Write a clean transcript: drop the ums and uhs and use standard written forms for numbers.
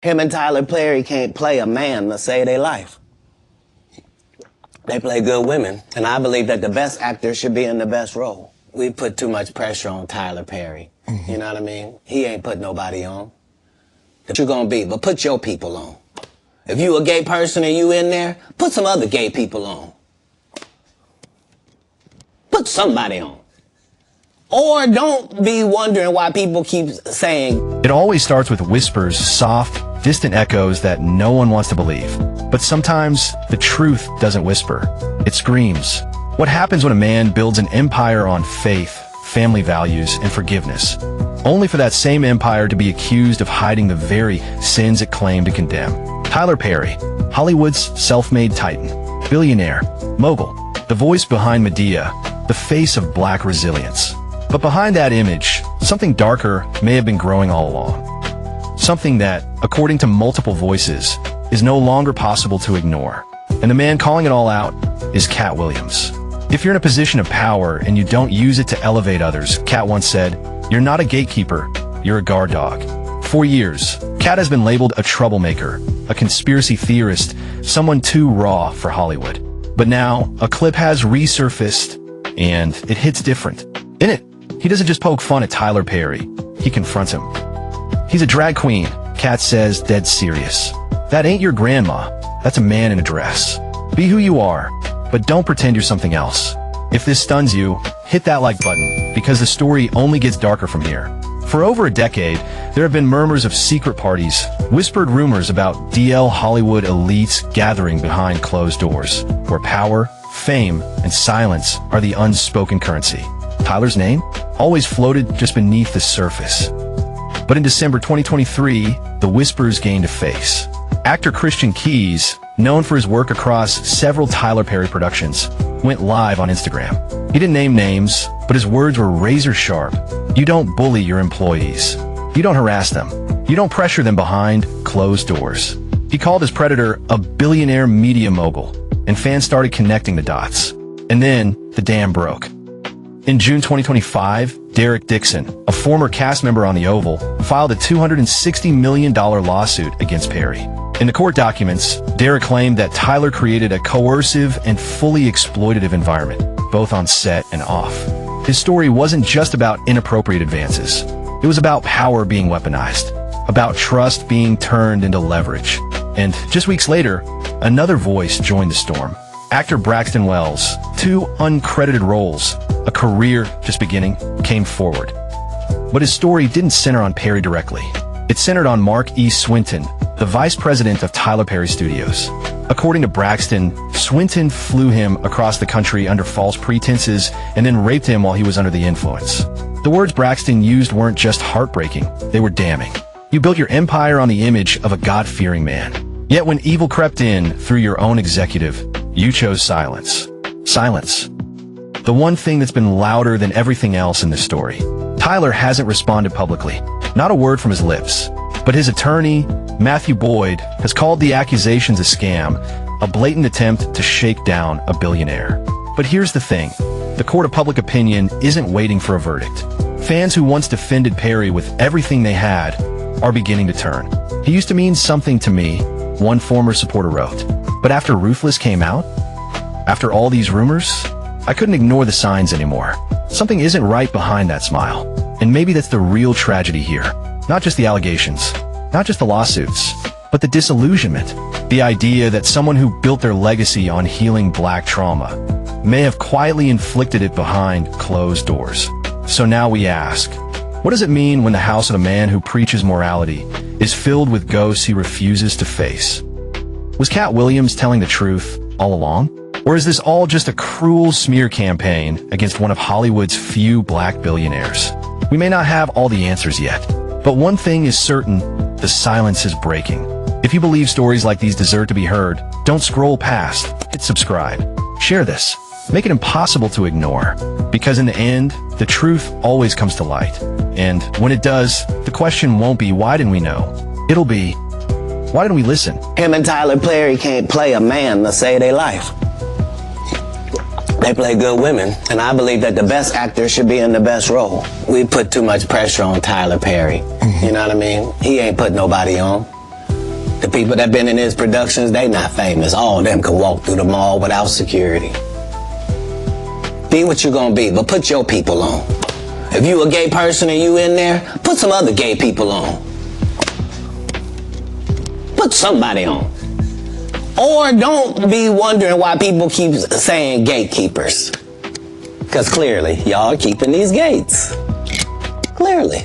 Him and Tyler Perry can't play a man to save their life. They play good women, and I believe that the best actor should be in the best role. We put too much pressure on Tyler Perry. You know what I mean? He ain't put nobody on. That you're gonna be, but put your people on. If you a gay person and you in there, put some other gay people on. Put somebody on. Or don't be wondering why people keep saying. It always starts with whispers, soft, distant echoes that no one wants to believe. But sometimes the truth doesn't whisper. It screams. What happens when a man builds an empire on faith, family values, and forgiveness, only for that same empire to be accused of hiding the very sins it claimed to condemn? Tyler Perry, Hollywood's self-made titan, billionaire, mogul, the voice behind Medea, the face of black resilience. But behind that image, something darker may have been growing all along. Something that, according to multiple voices, is no longer possible to ignore. And the man calling it all out is Katt Williams. If you're in a position of power and you don't use it to elevate others, Katt once said, "You're not a gatekeeper, you're a guard dog." For years, Katt has been labeled a troublemaker, a conspiracy theorist, someone too raw for Hollywood. But now, a clip has resurfaced, and it hits different. In it, he doesn't just poke fun at Tyler Perry, he confronts him. "He's a drag queen," Katt says, dead serious. "That ain't your grandma, that's a man in a dress. Be who you are, but don't pretend you're something else." If this stuns you, hit that like button, because the story only gets darker from here. For over a decade, there have been murmurs of secret parties, whispered rumors about DL Hollywood elites gathering behind closed doors, where power, fame, and silence are the unspoken currency. Tyler's name always floated just beneath the surface. But in December 2023, the whispers gained a face. Actor Christian Keys, known for his work across several Tyler Perry productions, went live on Instagram. He didn't name names, but his words were razor sharp. "You don't bully your employees. You don't harass them. You don't pressure them behind closed doors." He called his predator a billionaire media mogul, and fans started connecting the dots. And then the dam broke. In June 2025, Derek Dixon, a former cast member on The Oval, filed a $260 million lawsuit against Perry. In the court documents, Derek claimed that Tyler created a coercive and fully exploitative environment, both on set and off. His story wasn't just about inappropriate advances. It was about power being weaponized, about trust being turned into leverage. And just weeks later, another voice joined the storm. Actor Braxton Wells, two uncredited roles, a career just beginning, came forward. But his story didn't center on Perry directly. It centered on Mark E. Swinton, the vice president of Tyler Perry Studios. According to Braxton, Swinton flew him across the country under false pretenses and then raped him while he was under the influence. The words Braxton used weren't just heartbreaking, they were damning. "You built your empire on the image of a God-fearing man. Yet when evil crept in through your own executive, you chose silence." Silence. The one thing that's been louder than everything else in this story. Tyler hasn't responded publicly. Not a word from his lips. But his attorney, Matthew Boyd, has called the accusations a scam, a blatant attempt to shake down a billionaire. But here's the thing. The court of public opinion isn't waiting for a verdict. Fans who once defended Perry with everything they had are beginning to turn. "He used to mean something to me," one former supporter wrote. "But after Ruthless came out, after all these rumors, I couldn't ignore the signs anymore. Something isn't right behind that smile. And maybe that's the real tragedy here. Not just the allegations, not just the lawsuits, but the disillusionment. The idea that someone who built their legacy on healing black trauma may have quietly inflicted it behind closed doors. So now we ask, what does it mean when the house of the man who preaches morality is filled with ghosts he refuses to face? Was Katt Williams telling the truth all along? Or is this all just a cruel smear campaign against one of Hollywood's few black billionaires? We may not have all the answers yet, but one thing is certain, the silence is breaking. If you believe stories like these deserve to be heard, don't scroll past, hit subscribe. Share this. Make it impossible to ignore. Because in the end, the truth always comes to light. And when it does, the question won't be, why didn't we know? It'll be, why didn't we listen? Him and Tyler Perry can't play a man to save their life. They play good women, and I believe that the best actor should be in the best role. We put too much pressure on Tyler Perry. You know what I mean? He ain't put nobody on. The people that been in his productions, they not famous. All of them can walk through the mall without security. Be what you gonna be, but put your people on. If you a gay person and you in there, put some other gay people on. Put somebody on. Or don't be wondering why people keep saying gatekeepers. Because clearly, y'all are keeping these gates. Clearly.